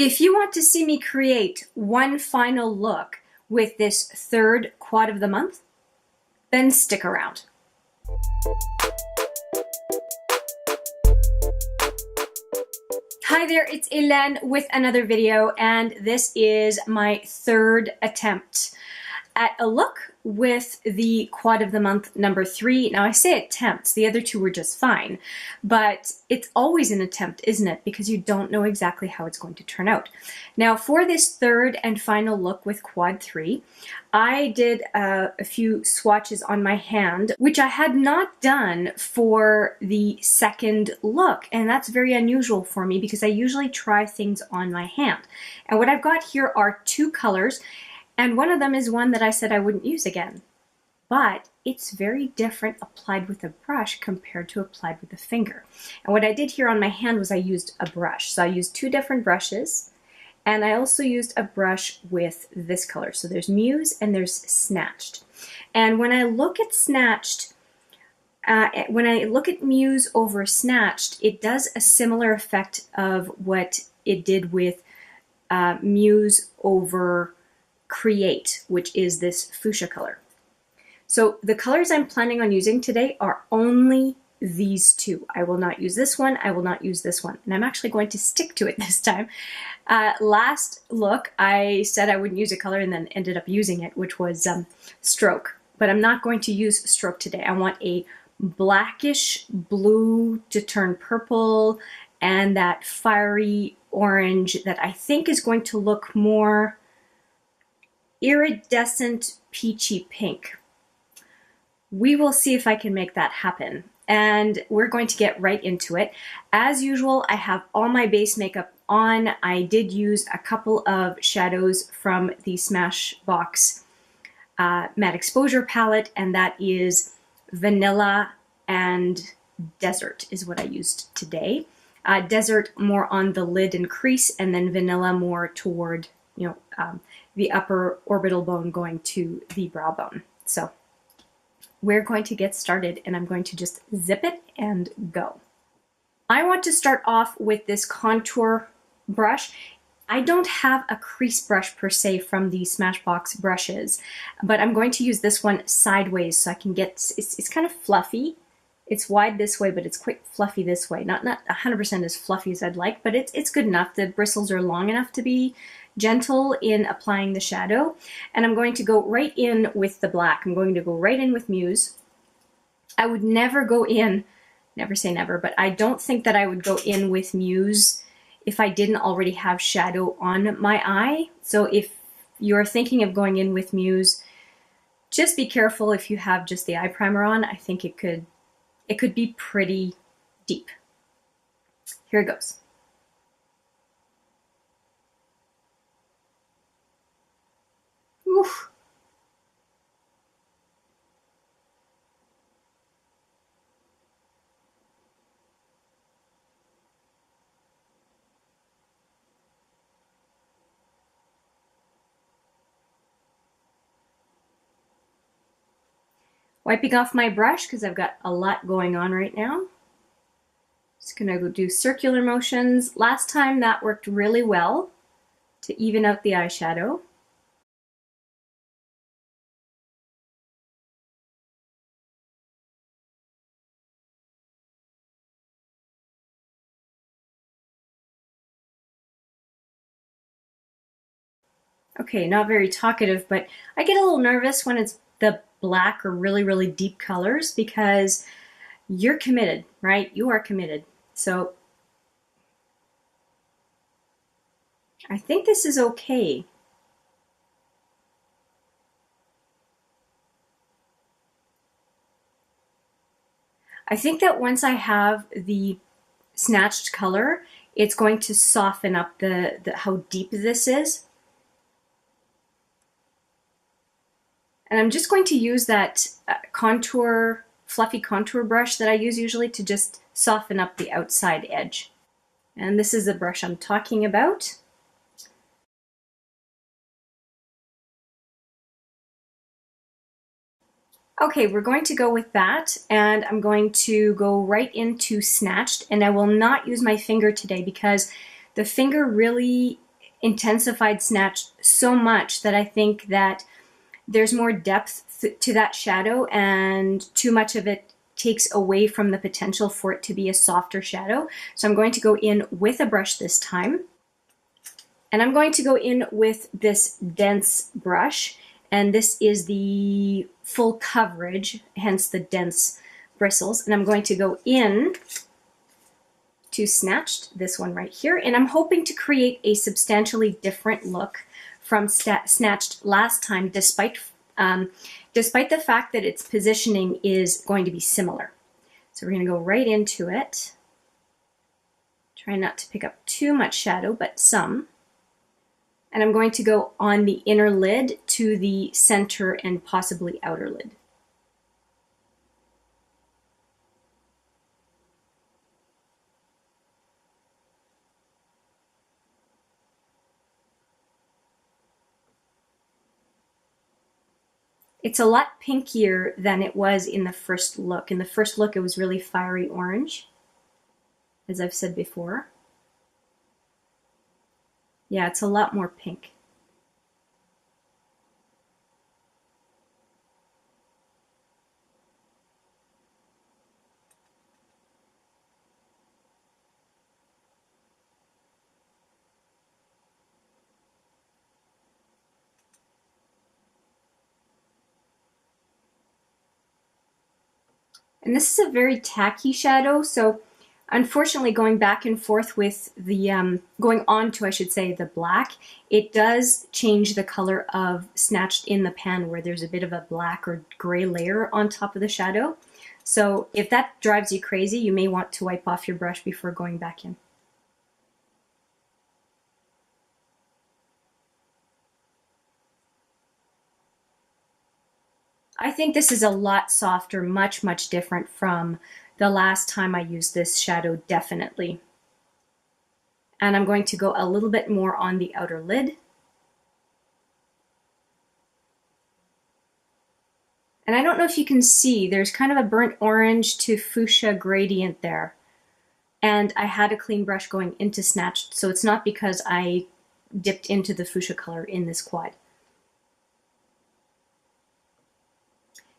If you want to see me create one final look with this third quad of the month, then stick around. Hi there, it's Hélène with another video, and this is my third attempt at a look with the quad of the month number 3. Now I say attempts, the other two were just fine, but it's always an attempt, isn't it? Because you don't know exactly how it's going to turn out. Now for this third and final look with quad 3, I did a few swatches on my hand, which I had not done for the second look, and that's very unusual for me because I usually try things on my hand. And what I've got here are two colors, and one of them is one that I said I wouldn't use again. But it's very different applied with a brush compared to applied with a finger. And what I did here on my hand was I used a brush. So I used two different brushes, and I also used a brush with this color. So there's Muse and there's Snatched. And when I look at Snatched, when I look at Muse over Snatched, it does a similar effect of what it did with Muse over Create, which is this fuchsia color. So the colors I'm planning on using today are only these two. I will not use this one, I will not use this one, and I'm actually going to stick to it this time. Last look, I said I wouldn't use a color and then ended up using it, which was Stroke. But I'm not going to use Stroke today. I want a blackish blue to turn purple and that fiery orange that I think is going to look more iridescent peachy pink. We will see if I can make that happen, and we're going to get right into it. As usual, I have all my base makeup on. I did use a couple of shadows from the Smashbox Matte Exposure palette, and that is Vanilla and Desert is what I used today. Desert more on the lid and crease, and then Vanilla more toward, the upper orbital bone going to the brow bone. So we're going to get started, and I'm going to just zip it and go. I want to start off with this contour brush. I don't have a crease brush per se from the Smashbox brushes, but I'm going to use this one sideways so I can get, it's kind of fluffy. It's wide this way, but it's quite fluffy this way. Not 100% as fluffy as I'd like, but it's good enough. The bristles are long enough to be gentle in applying the shadow. And I'm going to go right in with the black. I'm going to go right in with Muse. I would never go in, never say never, but I don't think that I would go in with Muse if I didn't already have shadow on my eye. So if you're thinking of going in with Muse, just be careful if you have just the eye primer on. I think it could be pretty deep. Here it goes. Oof. Wiping off my brush because I've got a lot going on right now. Just gonna go do circular motions. Last time that worked really well to even out the eyeshadow. Okay, not very talkative, but I get a little nervous when it's the black or really, really deep colors because you're committed, right? You are committed. So I think this is okay. I think that once I have the Snatched color, it's going to soften up the how deep this is. And I'm just going to use that fluffy contour brush that I use usually to just soften up the outside edge. And this is the brush I'm talking about. Okay, we're going to go with that, and I'm going to go right into Snatched, and I will not use my finger today because the finger really intensified snatch so much that I think that there's more depth to that shadow, and too much of it takes away from the potential for it to be a softer shadow. So I'm going to go in with a brush this time, and I'm going to go in with this dense brush, and this is the full coverage, hence the dense bristles, and I'm going to go in to Snatched, this one right here, and I'm hoping to create a substantially different look from Snatched last time, despite the fact that its positioning is going to be similar. So we're going to go right into it. Try not to pick up too much shadow, but some. And I'm going to go on the inner lid to the center and possibly outer lid. It's a lot pinkier than it was in the first look. In the first look, it was really fiery orange, as I've said before. Yeah, it's a lot more pink. And this is a very tacky shadow, so unfortunately going back and forth with the, going on to, I should say, the black, it does change the color of Snatched in the pan, where there's a bit of a black or gray layer on top of the shadow. So if that drives you crazy, you may want to wipe off your brush before going back in. I think this is a lot softer, much, much different from the last time I used this shadow, definitely. And I'm going to go a little bit more on the outer lid. And I don't know if you can see, there's kind of a burnt orange to fuchsia gradient there. And I had a clean brush going into Snatched, so it's not because I dipped into the fuchsia color in this quad.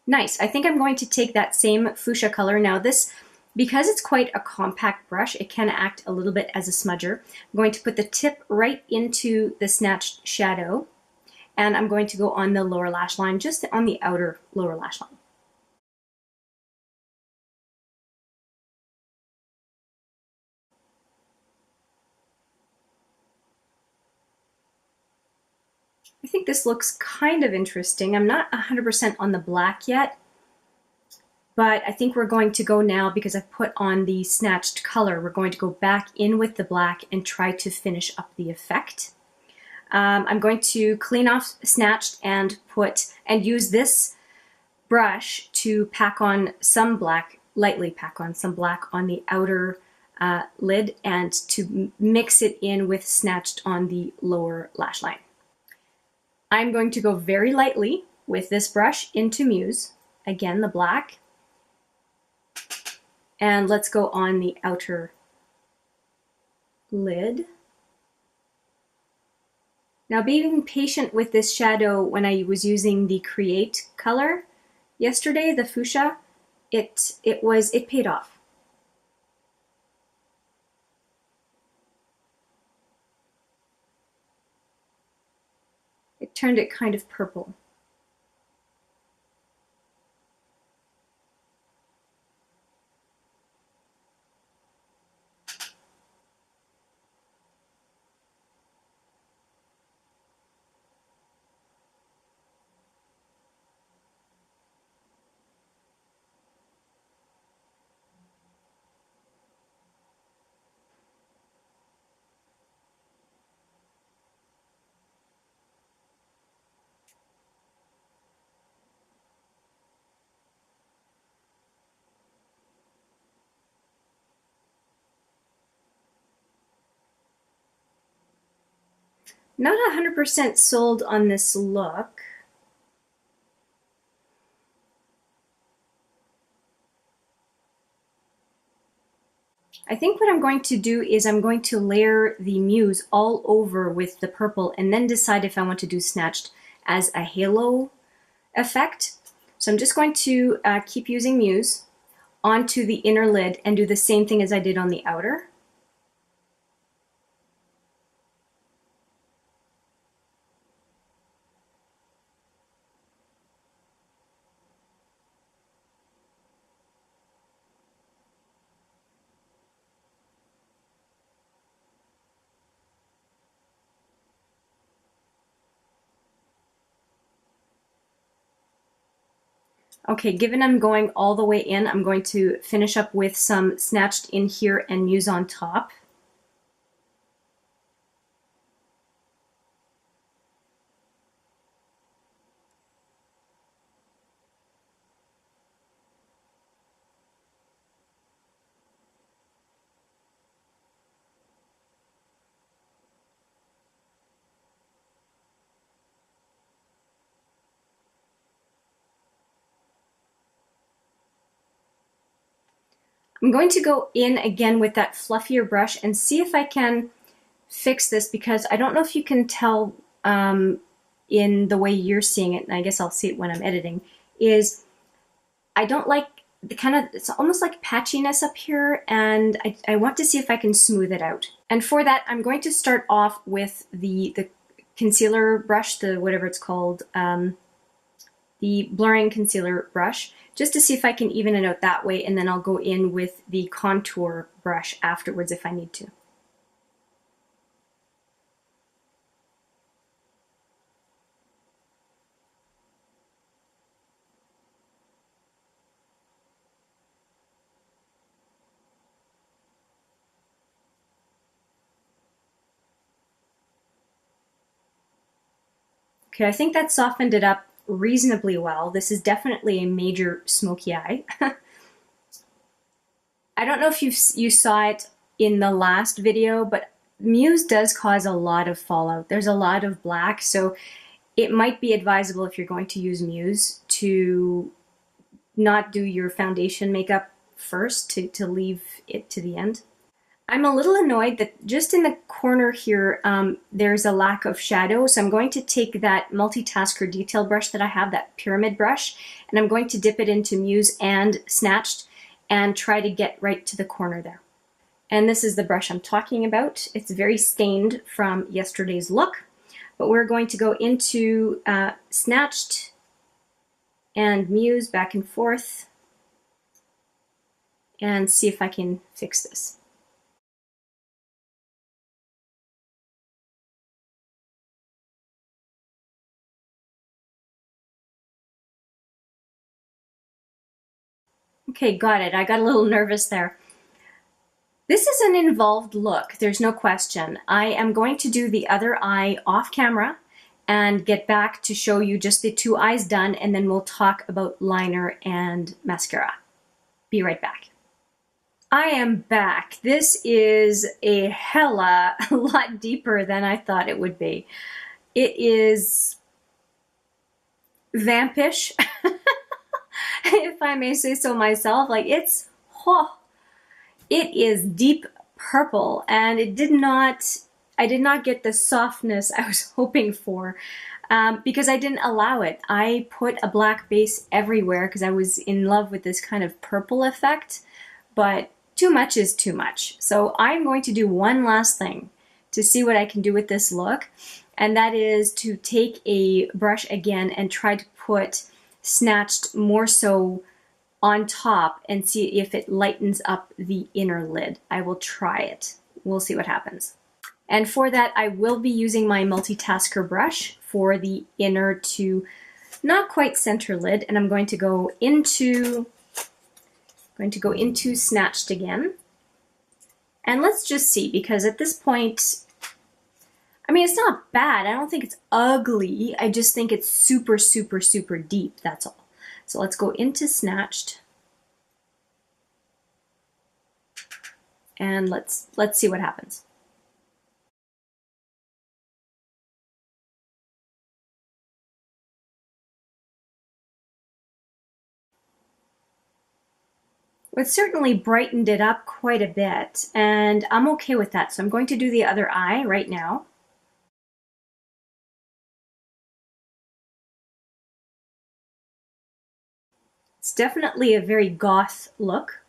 Nice. I think I'm going to take that same fuchsia color. Now this, because it's quite a compact brush, it can act a little bit as a smudger. I'm going to put the tip right into the Snatched shadow, and I'm going to go on the lower lash line, just on the outer lower lash line. I think this looks kind of interesting. I'm not 100% on the black yet, but I think we're going to go now, because I've put on the Snatched color, we're going to go back in with the black and try to finish up the effect. I'm going to clean off Snatched and use this brush to pack on some black, lightly pack on some black on the outer lid, and to mix it in with Snatched on the lower lash line. I'm going to go very lightly with this brush into Muse, again the black, and let's go on the outer lid. Now, being patient with this shadow, when I was using the Create color yesterday, the fuchsia, it paid off. It turned it kind of purple. Not 100% sold on this look. I think what I'm going to do is I'm going to layer the Muse all over with the purple and then decide if I want to do Snatched as a halo effect. So I'm just going to keep using Muse onto the inner lid and do the same thing as I did on the outer. Okay, given I'm going all the way in, I'm going to finish up with some Snatched in here and Muse on top. I'm going to go in again with that fluffier brush and see if I can fix this, because I don't know if you can tell in the way you're seeing it, and I guess I'll see it when I'm editing, is I don't like the kind of, it's almost like patchiness up here, and I want to see if I can smooth it out. And for that, I'm going to start off with the concealer brush, the whatever it's called, the blurring concealer brush, just to see if I can even it out that way, and then I'll go in with the contour brush afterwards if I need to. Okay, I think that softened it up reasonably well. This is definitely a major smoky eye. I don't know if you saw it in the last video, but Muse does cause a lot of fallout. There's a lot of black, so it might be advisable if you're going to use Muse to not do your foundation makeup first, to leave it to the end. I'm a little annoyed that just in the corner here, there's a lack of shadow. So I'm going to take that multitasker detail brush that I have, that pyramid brush, and I'm going to dip it into Muse and Snatched and try to get right to the corner there. And this is the brush I'm talking about. It's very stained from yesterday's look, but we're going to go into Snatched and Muse back and forth and see if I can fix this. Okay, got it. I got a little nervous there. This is an involved look, there's no question. I am going to do the other eye off camera and get back to show you just the two eyes done, and then we'll talk about liner and mascara. Be right back. I am back. This is a hella lot deeper than I thought it would be. It is vampish, if I may say so myself. Like, it's, oh, it is deep purple, and I did not get the softness I was hoping for because I didn't allow it. I put a black base everywhere because I was in love with this kind of purple effect, but too much is too much. So I'm going to do one last thing to see what I can do with this look, and that is to take a brush again and try to put Snatched more so on top and see if it lightens up the inner lid. I will try it. We'll see what happens. And for that, I will be using my multitasker brush for the inner to not quite center lid, and I'm going to go into Snatched again. And let's just see, because at this point, I mean, it's not bad. I don't think it's ugly. I just think it's super, super, super deep. That's all. So let's go into Snatched. And let's see what happens. but certainly brightened it up quite a bit, and I'm okay with that. So I'm going to do the other eye right now. It's definitely a very goth look.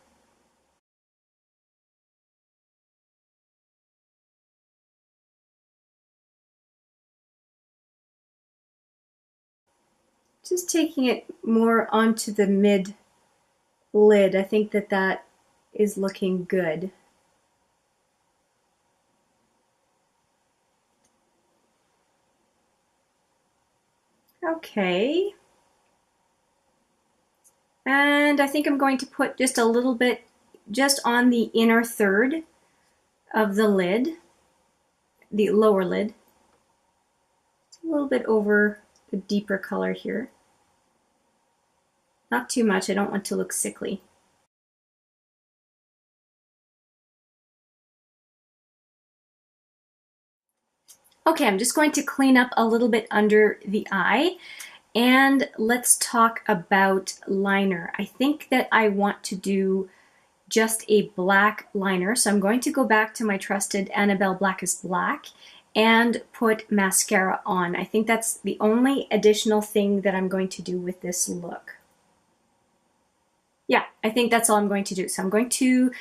Just taking it more onto the mid lid. I think that that is looking good. Okay. And I think I'm going to put just a little bit just on the inner third of the lid, the lower lid. A little bit over the deeper color here. Not too much, I don't want to look sickly. Okay, I'm just going to clean up a little bit under the eye, and let's talk about liner. I think that I want to do just a black liner, so I'm going to go back to my trusted Annabelle Blackest Black and put mascara on. I think that's the only additional thing that I'm going to do with this look. Yeah, I think that's all I'm going to do. So I'm going to,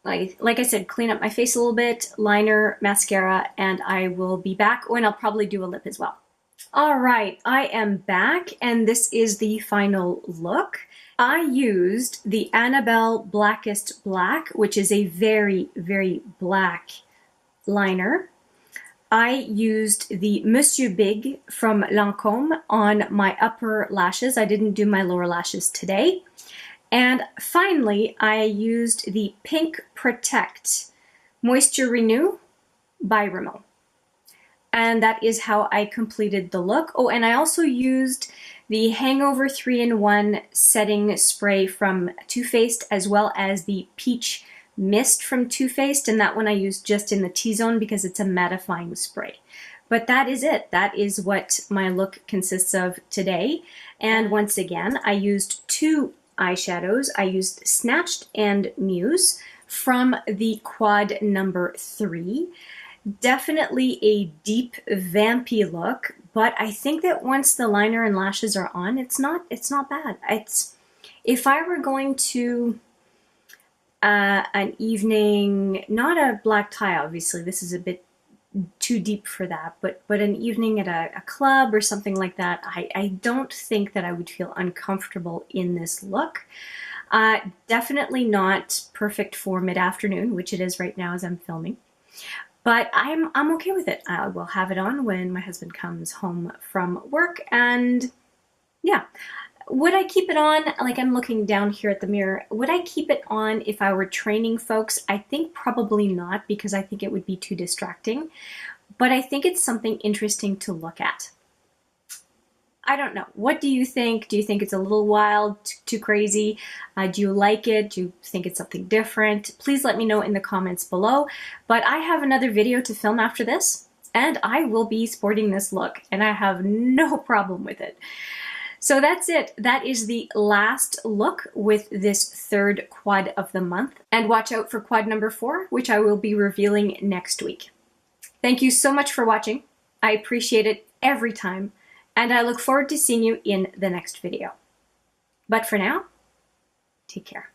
like I said, clean up my face a little bit, liner, mascara, and I will be back. Oh, and I'll probably do a lip as well. All right, I am back, and this is the final look. I used the Annabelle Blackest Black, which is a very, very black liner. I used the Monsieur Big from Lancôme on my upper lashes. I didn't do my lower lashes today. And finally, I used the Pink Protect Moisture Renew by Rimmel. And that is how I completed the look. Oh, and I also used the Hangover 3-in-1 setting spray from Too Faced, as well as the Peach Mist from Too Faced, and that one I used just in the T-zone because it's a mattifying spray. But that is it. That is what my look consists of today. And once again, I used two eyeshadows. I used Snatched and Muse from the quad number 3. Definitely a deep vampy look, but I think that once the liner and lashes are on, it's not bad. If I were going to an evening, not a black tie, obviously this is a bit too deep for that, but an evening at a club or something like that, I don't think that I would feel uncomfortable in this look. Definitely not perfect for mid-afternoon, which it is right now as I'm filming. But I'm okay with it. I will have it on when my husband comes home from work, and yeah. Would I keep it on, like I'm looking down here at the mirror, would I keep it on if I were training folks? I think probably not, because I think it would be too distracting. But I think it's something interesting to look at. I don't know. What do you think? Do you think it's a little wild, too crazy? Do you like it? Do you think it's something different? Please let me know in the comments below. But I have another video to film after this, and I will be sporting this look, and I have no problem with it. So that's it. That is the last look with this third quad of the month. And watch out for quad number 4, which I will be revealing next week. Thank you so much for watching. I appreciate it every time. And I look forward to seeing you in the next video. But for now, take care.